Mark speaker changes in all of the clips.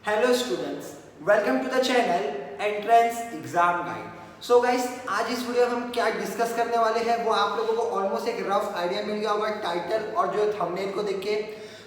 Speaker 1: Hello students, welcome to the channel entrance exam guide. So guys, आज इस video में हम क्या डिस्कस करने वाले हैं वो आप लोगों को ऑलमोस्ट एक रफ आइडिया मिल गया होगा टाइटल और जो थंबनेल को देख के।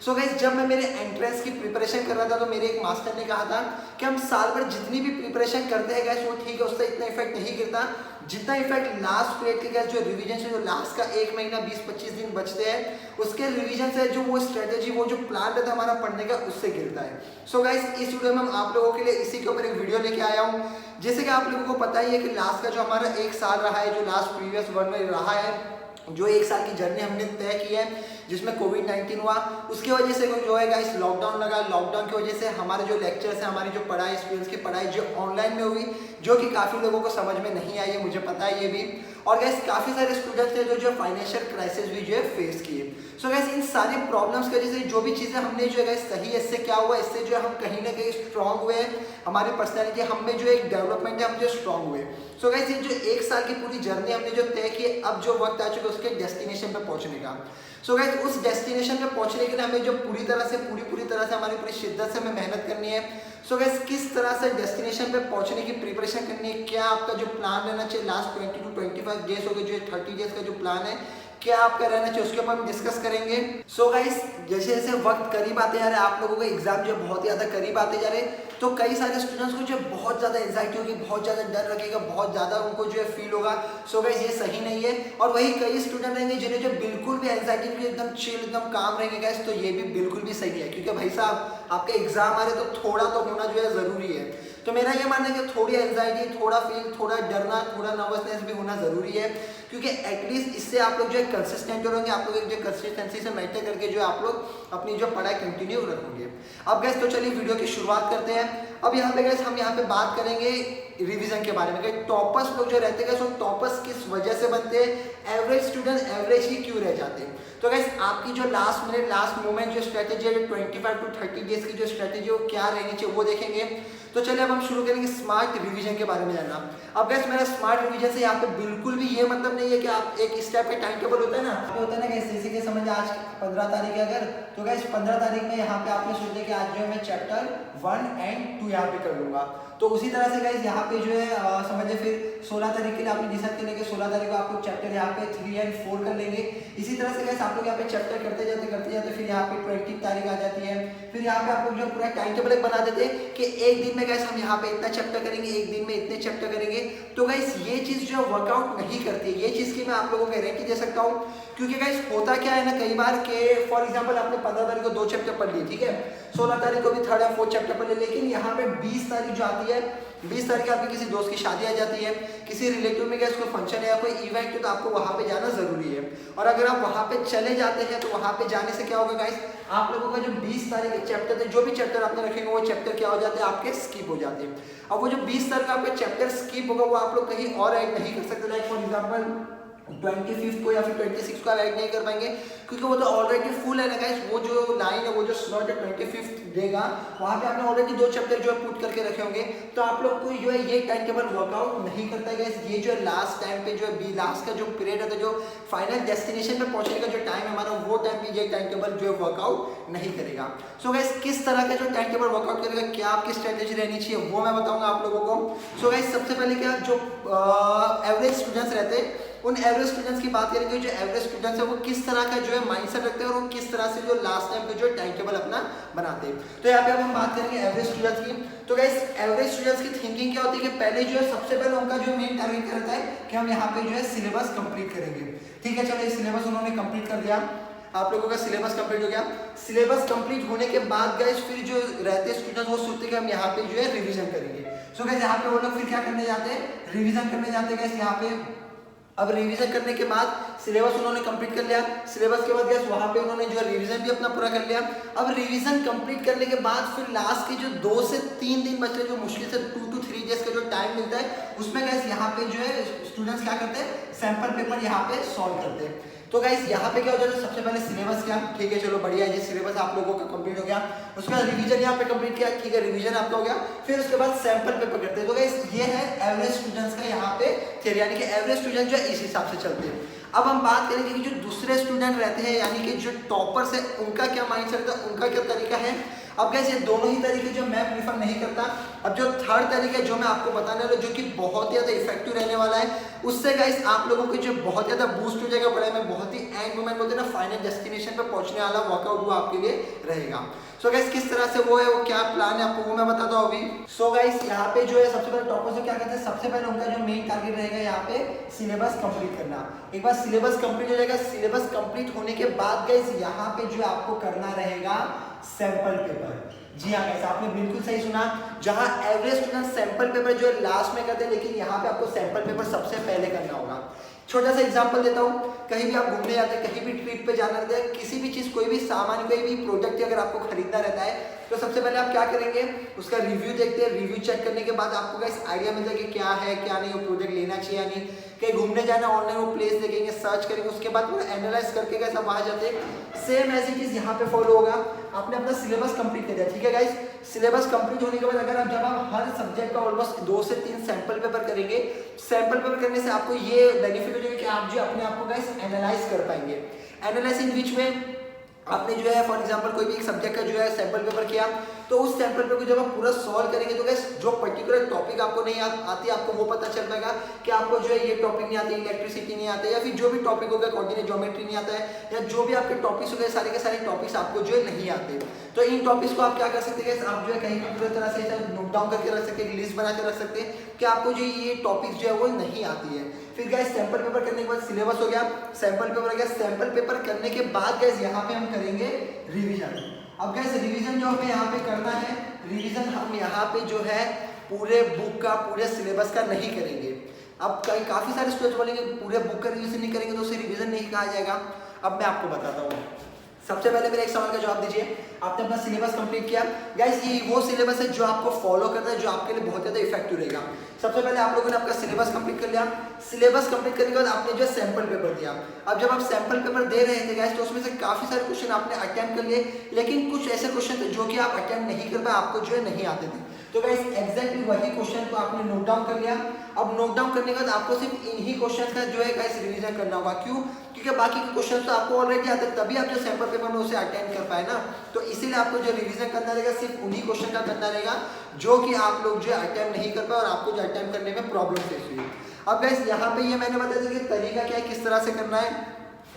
Speaker 1: सो गाइस, जब मैं मेरे एंट्रेंस की प्रिपरेशन कर रहा था तो मेरे एक मास्टर ने कहा था कि हम साल भर जितनी भी प्रिपरेशन करते हैं गाइस वो ठीक है, उससे इतना इफेक्ट नहीं गिरता जितना इफेक्ट लास्ट पीरियड के गाइस जो रिवीजन से जो लास्ट का 1 महीना 20-25 दिन बचते हैं उसके रिवीजन से जो वो स्ट्रेटेजी वो जो प्लान रहता है हमारा पढ़ने का उससे गिरता है। सो गाइस, इस वीडियो में हम आप लोगों के लिए इसी के ऊपर एक वीडियो लेके आया हूँ। जैसे कि आप लोगों को पता ही है कि लास्ट का जो हमारा 1 साल रहा है, जो लास्ट प्रीवियस वन में रहा है, जो 1 साल की जर्नी हमने तय की है जिसमें कोविड-19 हुआ, उसकी वजह से जो है गाइस लॉकडाउन लगा। लॉकडाउन की वजह से हमारे जो लेक्चर्स हैं, हमारी जो पढ़ाई, स्टूडेंट्स की पढ़ाई जो ऑनलाइन में हुई, जो कि काफ़ी लोगों को समझ में नहीं आई है, मुझे पता है ये भी। और गाइस काफ़ी सारे स्टूडेंट्स थे जो फाइनेंशियल क्राइसिस भी जो है फेस किए। सो गाइस, इन सारी प्रॉब्लम्स की वजह से जो भी चीज़ें हमने जो है गाइस सही है, इससे क्या हुआ, इससे जो है हम कहीं ना कहीं स्ट्रांग हुए, हमारी पर्सनैलिटी हम में जो एक डेवलपमेंट है, हम जो स्ट्रांग हुए। सो गाइस, ये जो 1 साल की पूरी जर्नी हमने जो तय की, अब जो वक्त आ चुका है उसके डेस्टिनेशन पे पहुंचने का। सो गाइस, उस डेस्टिनेशन पे पहुंचने के लिए हमें जो पूरी तरह से हमारी पूरी शिद्दत से हमें मेहनत करनी है। सो गाइस, किस तरह से डेस्टिनेशन पे पहुंचने की प्रिपरेशन करनी है, क्या आपका जो प्लान रहना चाहिए, लास्ट 20 to 25 डेज हो गए, जो 30 डेज का जो प्लान है क्या आपका रहना चाहिए, उसके ऊपर हम डिस्कस करेंगे। सो गाइस, जैसे जैसे वक्त करीब आते जा रहे हैं, आप लोगों का एग्जाम जो बहुत ज़्यादा करीब आते जा रहे हैं, तो कई सारे स्टूडेंट्स को जो बहुत ज़्यादा एंजाइटी होगी, बहुत ज़्यादा डर लगेगा, बहुत ज़्यादा उनको जो है फील होगा। सो गाइस, ये सही नहीं है। और वही कई स्टूडेंट रहेंगे जिन्हें जो बिल्कुल भी एंजाइटी नहीं, एकदम चिल, एकदम काम रहेंगे गाइस, तो ये भी बिल्कुल भी सही है। क्योंकि भाई साहब, आपके एग्जाम आ रहे तो थोड़ा तो होना जो है ज़रूरी है। तो मेरा ये मानना है कि थोड़ी एंजाइटी, थोड़ा फील, थोड़ा डरना, थोड़ा नर्वसनेस भी होना ज़रूरी है। क्योंकि एटलीस्ट इससे आप लोग जो है कंसिस्टेंट रहेंगे, आप लोग एक जो कंसिस्टेंसी से मेंटेन करके जो है आप लोग अपनी जो पढ़ाई कंटिन्यू रखोगे। अब गैस तो चलिए वीडियो की शुरुआत करते हैं। अब यहाँ पे गैस हम यहाँ पे बात करेंगे रिवीजन के बारे में। टॉपर्स लोग जो रहते हैं, टॉपर्स किस वजह से बनते हैं, एवरेज स्टूडेंट एवरेज ही क्यों रह जाते हैं। तो गैस आपकी जो लास्ट मिनट, लास्ट मोमेंट जो स्ट्रेटेजी है, जो 25 to 30 डेज की जो स्ट्रेटेजी है वो क्या रहनी चाहिए वो देखेंगे। तो चलिए अब हम शुरू करेंगे स्मार्ट रिवीजन के बारे में जानना। अब गैस मेरा स्मार्ट रिवीजन से यहाँ पे बिल्कुल भी ये मतलब नहीं है कि आप एक स्टेप पे टाइम टेबल होता है ना, होता है ना कि जैसे कि समझ आज 15 तारीख है अगर, तो गैस 15 तारीख में यहाँ पे आपने सोचा कि आज जो है मैं चैप्टर 1 and 2 यहाँ पे कर लूंगा। तो उसी तरह से गाइस यहाँ पे जो है समझिए फिर 16 तारीख के लिए आपने डिसाइड कर लेंगे, 16 तारीख को आप लोग चैप्टर यहाँ पे 3 and 4 कर लेंगे। इसी तरह से गाइस आप लोग यहाँ पे चैप्टर करते जाते फिर यहाँ पे 20 तारीख आ जाती है। फिर यहाँ पे आप लोग जो पूरा टाइम टेबल बना देते हैं कि एक दिन में गाइस हम यहाँ पे इतना चैप्टर करेंगे, एक दिन में इतने चैप्टर करेंगे। तो गाइस ये चीज़ जो वर्कआउट नहीं करती है, ये चीज़ की मैं आप लोगों को गारंटी दे सकता हूँ। क्योंकि गाइस होता क्या है ना, कई बार के फॉर एग्जांपल आपने 15 तारीख को 2 चैप्टर पढ़ लिए, ठीक है, 16 तारीख को भी 3rd और 4th चैप्टर पढ़ लिए, लेकिन यहाँ पे 20 तारीख जो आती है, 20 तारीख आपकी किसी दोस्त की शादी आ जाती है, किसी रिलेटिव में कोई फंक्शन है या कोई इवेंट है, तो आपको वहाँ पे जाना जरूरी है। और अगर आप वहाँ पे चले जाते हैं तो वहाँ पे जाने से क्या होगा गाइस, आप लोगों का जो 20 तारीख चैप्टर थे, जो भी चैप्टर आपने रखेंगे वो चैप्टर क्या हो जाते हैं, आपके स्किप हो जाते हैं। अब वो जो 20 तारीख का आपका चैप्टर स्किप होगा वो आप लोग कहीं और ऐड नहीं कर सकते। लाइक फॉर एग्जाम्पल 25 को या फिर 26 को आप ऐड नहीं कर पाएंगे, क्योंकि वो तो ऑलरेडी फुल है ना गाइस। वो जो लाइन है, वो जो स्लॉट है 25 देगा, वहाँ पे आपने ऑलरेडी 2 चैप्टर जो है पुट करके रखे होंगे। तो आप लोग को जो है ये टाइम टेबल वर्कआउट नहीं करता है गाइस। ये जो है लास्ट टाइम पे जो है लास्ट का जो पीरियड है, जो फाइनल डेस्टिनेशन पे पहुंचने का जो टाइम है हमारा, वो टाइम पे ये टाइम टेबल जो है वर्कआउट नहीं करेगा। सो गाइस, किस तरह का जो टाइम टेबल वर्कआउट करेगा, क्या आपकी स्ट्रेटेजी रहनी चाहिए वो मैं बताऊंगा आप लोगों को। सो गाइस, सबसे पहले क्या, जो एवरेज स्टूडेंट्स रहते हैं उन एवरेज स्टूडेंट्स की बात करेंगे। जो एवरेज स्टूडेंट्स है वो किस तरह का जो है माइंडसेट रखते हैं और वो किस तरह से जो लास्ट टाइम पे जो टाइम टेबल अपना बनाते हैं। तो यहाँ पे अब हम बात करेंगे एवरेज स्टूडेंट्स की। तो गाइस एवरेज स्टूडेंट्स की थिंकिंग क्या होती है कि पहले जो है सबसे पहले उनका जो मेन टारगेट रहता है कि हम यहाँ पे जो है सिलेबस कंप्लीट करेंगे। ठीक है, चलो ये सिलेबस उन्होंने कंप्लीट कर दिया, आप लोगों का सिलेबस कंप्लीट हो गया। सिलेबस कंप्लीट होने के बाद गाइस फिर जो रहते स्टूडेंट्स वो सोचते हैं कि हम यहाँ पे जो है रिवीजन करेंगे। सो गाइस यहाँ पे वो लोग फिर क्या करने जाते हैं, रिवीजन करने जाते हैं गाइस यहाँ पे। अब रिवीजन करने के बाद सिलेबस उन्होंने कंप्लीट कर लिया, सिलेबस के बाद गैस वहाँ पे उन्होंने जो रिवीजन भी अपना पूरा कर लिया। अब रिवीजन कंप्लीट करने के बाद फिर लास्ट के जो 2 से 3 दिन बचते हैं, जो मुश्किल से 2 to 3 डेज का जो टाइम मिलता है, उसमें गैस यहाँ पे जो है स्टूडेंट्स क्या करते हैं, सैंपल पेपर यहाँ पे सॉल्व करते हैं। तो गाइस यहाँ पे क्या हो जाता है, सबसे पहले सिलेबस क्या, ठीक है चलो बढ़िया है, ये सिलेबस आप लोगों का कंप्लीट हो गया। उसके बाद रिवीजन यहाँ पे कंप्लीट किया, ठीक है रिवीजन आपका हो गया। फिर उसके बाद सैंपल पेपर करते हैं। तो गाइस ये है एवरेज स्टूडेंट्स का यहाँ पे थियरी, यानी कि एवरेज स्टूडेंट जो है इस हिसाब से चलते हैं। अब हम बात करेंगे कि जो दूसरे स्टूडेंट रहते हैं, यानी कि जो टॉपर्स है, उनका क्या माइंडसेट है, उनका क्या तरीका है। अब गैस ये दोनों ही तरीके जो मैं प्रीफर नहीं करता। अब जो थर्ड तरीका जो मैं आपको बताने वाला जो कि बहुत ही ज़्यादा इफेक्टिव रहने वाला है, उससे गाइस आप लोगों के जो बहुत ज़्यादा बूस्ट हो जाएगा पढ़ाई में, बहुत ही एंड मोमेंट बोलते हैं ना, फाइनल डेस्टिनेशन पे पहुंचने वाला वर्कआउट वो आपके लिए रहेगा। सो गाइस किस तरह से वो है, वो क्या प्लान है आपको वो मैं बताता हूँ अभी। सो गाइस यहाँ पे जो है सबसे पहले टॉपर्स क्या करते हैं, सबसे पहले उनका जो मेन टारगेट रहेगा यहाँ पे सिलेबस कंप्लीट करना। एक बार सिलेबस कंप्लीट हो जाएगा, सिलेबस कंप्लीट होने के बाद गाइस यहाँ पे जो आपको करना रहेगा सैंपल पेपर। जी हाँ गाइस, आपने बिल्कुल सही सुना, जहां एवरेज स्टूडेंट सैंपल पेपर जो है लास्ट में करते हैं, लेकिन यहाँ पे आपको सैंपल पेपर सबसे पहले करना होगा। छोटा सा एग्जांपल देता हूँ, कहीं भी आप घूमने जाते हैं, कहीं भी ट्रिप पे जाना रहता है, किसी भी चीज़, कोई भी सामान, कोई भी प्रोडक्ट अगर आपको खरीदना रहता है, तो सबसे पहले आप क्या करेंगे, उसका रिव्यू देखते हैं। रिव्यू चेक करने के बाद आपको गाइस आइडिया मिलता है कि क्या है क्या नहीं, वो प्रोडक्ट लेना चाहिए या नहीं। कहीं घूमने जाना, ऑनलाइन वो प्लेस देखेंगे, सर्च करेंगे, उसके बाद पूरा एनालाइज करके गाइस आप वहाँ जाते हैं। सेम ऐसी चीज़ यहाँ पे फॉलो होगा। आपने अपना सिलेबस कंप्लीट कर दिया, ठीक है गाइस। सिलेबस कंप्लीट होने के बाद अगर आप जब आप हर सब्जेक्ट का ऑलमोस्ट 2 से 3 सैंपल पेपर करेंगे, सैंपल पेपर करने से आपको ये बेनिफिट हो जाएगा कि आप जो अपने आप को गाइस एनालाइज कर पाएंगे। एनालाइज इन विच में आपने जो है फॉर एग्जांपल कोई भी एक सब्जेक्ट का जो है सैंपल पेपर किया, तो उस सैंपल पेपर को जब आप पूरा सॉल्व करेंगे तो गाइस जो पर्टिकुलर टॉपिक आपको नहीं आती, आपको वो पता चल पाएगा कि आपको जो है ये टॉपिक नहीं आती, इलेक्ट्रिसिटी नहीं आता है, या फिर जो भी टॉपिक होगा, कोऑर्डिनेट ज्योमेट्री नहीं आता है, या जो भी आपके टॉपिक्स हो गए सारे के सारे टॉपिक्स आपको जो है नहीं आते। तो इन टॉपिक्स को आप क्या कर सकते हैं, आप जो है कहीं भी पूरी तरह से नोट डाउन करके रख सकते हैं, लिस्ट बना के रख सकते हैं कि आपको जो ये टॉपिक्स जो है वो नहीं आती है। फिर गाइस सैंपल पेपर करने के बाद सिलेबस हो गया, सैंपल पेपर हो गया। सैंपल पेपर करने के बाद गाइस यहाँ पे हम करेंगे रिवीजन। अब गाइस रिवीजन जो हमें यहाँ पे करना है, रिवीजन हम यहाँ पे जो है पूरे बुक का, पूरे सिलेबस का नहीं करेंगे। अब काफ़ी सारे स्टूडेंट्स बोलेंगे पूरे बुक का रिवीजन नहीं करेंगे तो उसे रिवीजन नहीं कहा जाएगा। अब मैं आपको बताता हूँ। सबसे पहले मेरे एक सवाल का जवाब दीजिए, आपने अपना सिलेबस कंप्लीट किया गाइस, ये वो सिलेबस है जो आपको फॉलो करना है, जो आपके लिए बहुत ज़्यादा इफेक्टिव रहेगा। सबसे पहले आप लोगों ने आपका सिलेबस कंप्लीट कर लिया। सिलेबस कंप्लीट करने के बाद आपने जो सैंपल पेपर दिया। अब जब आप सैंपल पेपर दे रहे थे गाइस, तो उसमें से काफ़ी सारे क्वेश्चन आपने अटेम्प्ट कर लिए, लेकिन कुछ ऐसे क्वेश्चन थे जो कि आप अटेम्प्ट नहीं कर पाए, आपको जो है नहीं आते थे। तो गाइस एग्जैक्टली वही क्वेश्चन को आपने नोट डाउन कर लिया। अब नोट डाउन करने के बाद आपको सिर्फ इन्हीं क्वेश्चन का जो है गाइस रिवीजन करना होगा। क्यों? क्योंकि बाकी के क्वेश्चन तो आपको ऑलरेडी आते हैं, तभी आप जो सैंपल पेपर में उसे अटेंड कर पाए ना। तो इसीलिए आपको जो रिवीजन करना रहेगा सिर्फ उन्हीं क्वेश्चन का करना रहेगा जो कि आप लोग जो अटेम्प्ट नहीं कर पाए और आपको जो अटेम्प्ट करने में प्रॉब्लम फेस हुई। अब गाइस यहाँ पे ये मैंने बता दिया कि तरीका क्या है, किस तरह से करना है।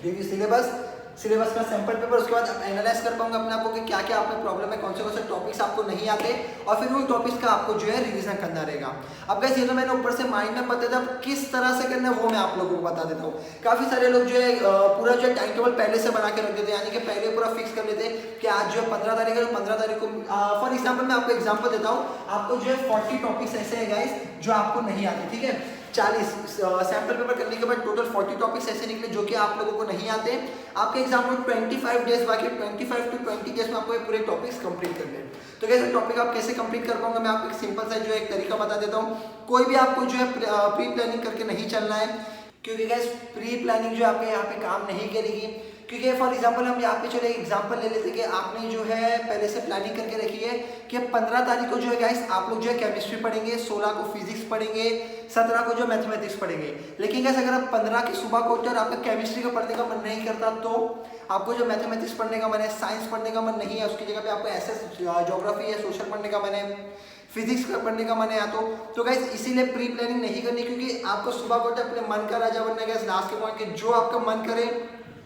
Speaker 1: रिव्यू सिलेबस का सैंपल पेपर, उसके बाद आप एनालाइज कर पाऊंगा अपने आपको कि क्या क्या आप में प्रॉब्लम है, कौन से टॉपिक्स आपको नहीं आते, और फिर उन टॉपिक्स का आपको जो है रिवीजन करना रहेगा। अब गाइस ये तो मैंने ऊपर से माइंड में बताया था, किस तरह से करना है वो मैं आप लोगों को बता देता हूँ। काफ़ी सारे लोग जो है पूरा जो है टाइम टेबल पहले से बना के रख देते हैं, यानी कि पहले पूरा फिक्स कर लेते हैं कि आज जो है 15 तारीख है, तो 15 तारीख को फॉर एग्जाम्पल मैं आपको एग्जाम्पल देता हूँ, आपको जो है 40 टॉपिक्स ऐसे हैं गाइस जो आपको नहीं आते, ठीक है। 40 सैंपल पेपर करने के बाद टोटल 40 टॉपिक्स ऐसे निकले जो कि आप लोगों को नहीं आते। आपके एग्जाम में 25 डेज बाकी, 25 to 20 डेज में आपको ये पूरे टॉपिक्स कंप्लीट करने हैं। तो कैसे टॉपिक आप कैसे कंप्लीट कर पाऊंगा, मैं आपको एक सिंपल सा जो एक तरीका बता देता हूँ। कोई भी आपको जो है प्री प्लानिंग करके नहीं चलना है, क्योंकि गाइस प्री प्लानिंग जो आपके यहाँ पे काम नहीं करेगी। क्योंकि फॉर एग्जांपल हम यहाँ पे चलो एग्जांपल ले लेते हैं कि आपने जो है पहले से प्लानिंग करके रखी है कि 15 तारीख को जो है गाइस आप लोग जो है केमिस्ट्री पढ़ेंगे, 16 को फिजिक्स पढ़ेंगे, 17 को जो मैथमेटिक्स पढ़ेंगे। लेकिन गाइस अगर आप 15 की सुबह को उठते और आपका केमिस्ट्री का पढ़ने का मन नहीं करता, तो आपको जो मैथमेटिक्स पढ़ने का मन है, साइंस पढ़ने का मन नहीं है, उसकी जगह पे आपको एसएस ज्योग्राफी या सोशल पढ़ने का मन है, फिजिक्स का पढ़ने का मन है, या तो गाइस इसीलिए प्री प्लानिंग नहीं करनी, क्योंकि आपको सुबह को अपने मन का राजा बनना है। लास्ट के पॉइंट के जो आपका मन करे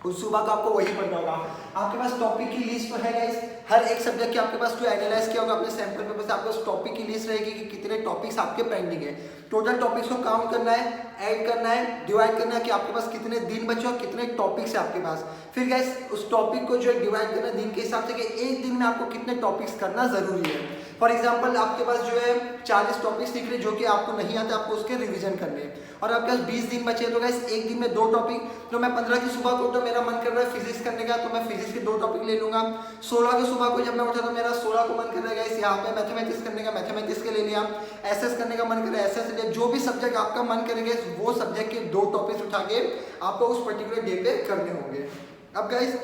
Speaker 1: उस सुबह का आपको वही पढ़ना होगा। आपके पास टॉपिक की लिस्ट तो है गाइस, हर एक सब्जेक्ट के आपके पास जो एनालाइज किया होगा अपने सैंपल पेपर से, आपके पास टॉपिक की लिस्ट रहेगी कि कितने टॉपिक्स आपके पेंडिंग है। टोटल टॉपिक्स को काउंट करना है, ऐड करना है, डिवाइड करना है कि आपके पास कितने दिन बचे और कितने टॉपिक्स है आपके पास। फिर गाइस उस टॉपिक को जो है डिवाइड करना दिन के हिसाब से कि एक दिन में आपको कितने टॉपिक्स करना जरूरी है। फॉर एग्जाम्पल आपके पास जो है 40 टॉपिक्स निकले जो कि आपको नहीं आते, आपको उसके रिवीजन करने हैं, और आपके पास 20 दिन बचे, तो गाइस एक दिन में 2 टॉपिक। तो मैं 15 की सुबह को तो मेरा मन कर रहा है फिजिक्स करने का, तो मैं फिजिक्स के 2 टॉपिक ले लूंगा। 16 की सुबह को जब मैं उठा तो मेरा 16 को मन कर रहा है गाइस यहाँ पे मैथमेटिक्स करने का, मैथमेटिक्स के ले लिया। एसएस करने का मन कर रहा है, एसएस लिया। जो भी सब्जेक्ट आपका मन करेंगे वो सब्जेक्ट के 2 टॉपिक्स उठा के आपको उस पर्टिकुलर डे पे करने होंगे। अब गाइस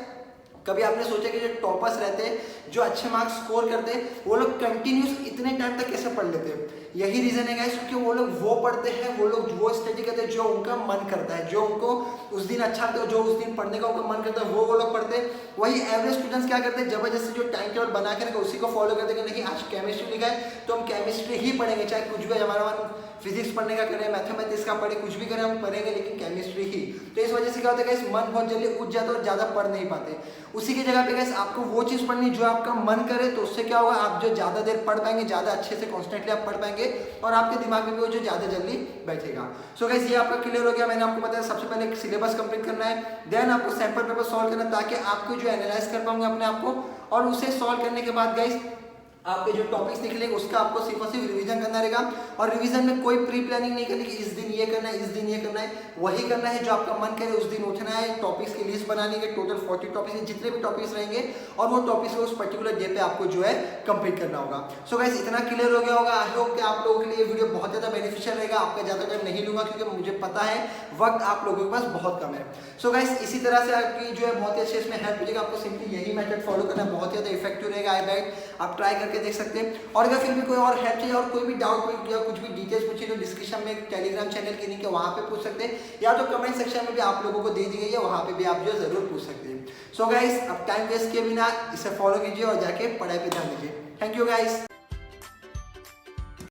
Speaker 1: कभी आपने सोचा कि जो टॉपर्स रहते हैं, जो अच्छे मार्क्स स्कोर करते हैं, वो लोग कंटिन्यूस इतने इतने टाइम तक कैसे पढ़ लेते हैं? यही रीजन है गाइस, क्योंकि वो लोग वो पढ़ते हैं, वो लोग वो स्टडी करते हैं जो उनका मन करता है, जो उनको उस दिन अच्छा लगता है, जो उस दिन पढ़ने का उनका मन करता है, वो लोग पढ़ते हैं। वही एवरेज स्टूडेंट्स क्या करते हैं, जबरदस्ती जो टाइम टेबल बना के रखा उसी को फॉलो करते हैं कि नहीं आज केमिस्ट्री लिखा है तो हम केमिस्ट्री ही पढ़ेंगे, चाहे कुछ भी हमारा मन फिजिक्स पढ़ने का करें, मैथमेटिक्स का पढ़े, कुछ भी करें हम पढ़ेंगे लेकिन केमिस्ट्री ही। तो इस वजह से क्या होता है गाइस, मन बहुत जल्दी उठ जाता है और ज़्यादा पढ़ नहीं पाते। उसी की जगह पे गाइस आपको वो चीज़ पढ़नी जो आपका मन करे, तो उससे क्या होगा, आप जो ज़्यादा देर पढ़ पाएंगे, ज़्यादा अच्छे से कॉन्स्टेंटली आप पढ़ पाएंगे और आपके दिमाग में भी वो जो ज़्यादा जल्दी बैठेगा। सो गाइस ये आपका क्लियर हो गया। मैंने आपको बताया सबसे पहले सिलेबस कंप्लीट करना है, देन आपको सैंपल पेपर सॉल्व करना है ताकि आपको जो एनालाइज कर पाऊंगे अपने आप को, और उसे सॉल्व करने के बाद गाइस आपके जो टॉपिक्स निकलेंगे उसका आपको सिर्फ और सिर्फ रिवीजन करना रहेगा। और रिवीजन में कोई प्री प्लानिंग नहीं करनी कि इस दिन ये करना है, इस दिन ये करना है, वही करना है जो आपका मन करे। उस दिन उठना है, टॉपिक्स की लिस्ट बनानी है, टोटल 40 टॉपिक्स जितने भी टॉपिक्स रहेंगे और वो टॉपिक्स को उस पर्टिकुलर डे पे आपको जो है कंप्लीट करना होगा। सो गाइस इतना क्लियर हो गया होगा। आई होप कि आप लोगों के लिए ये वीडियो बहुत ज़्यादा बेनिफिशियल रहेगा। आपका ज़्यादा टाइम नहीं लूंगा क्योंकि मुझे पता है वक्त आप लोगों के पास बहुत कम है। सो गाइस इसी तरह से आपकी जो है बहुत ही अच्छे इसमें हेल्प मिलेगा। आपको सिंपली यही मेथड फॉलो करना बहुत ही ज़्यादा इफेक्टिव रहेगा। आई बैट आप ट्राई करके देख सकते हैं। और अगर फिर भी कोई और हेल्प चाहिए और कोई भी डाउट या कुछ भी डिटेल्स पूछिए तो डिस्क्रिप्शन में एक टेलीग्राम चैनल की लिंक है, वहाँ पे पूछ सकते हैं, या तो कमेंट सेक्शन में भी आप लोगों को दे दी गई है, वहाँ पे भी आप जो जरूर पूछ सकते हैं। सो गाइस अब टाइम वेस्ट किए बिना इसे फॉलो कीजिए और जाके पढ़ाई पे ध्यान दीजिए। Thank you guys.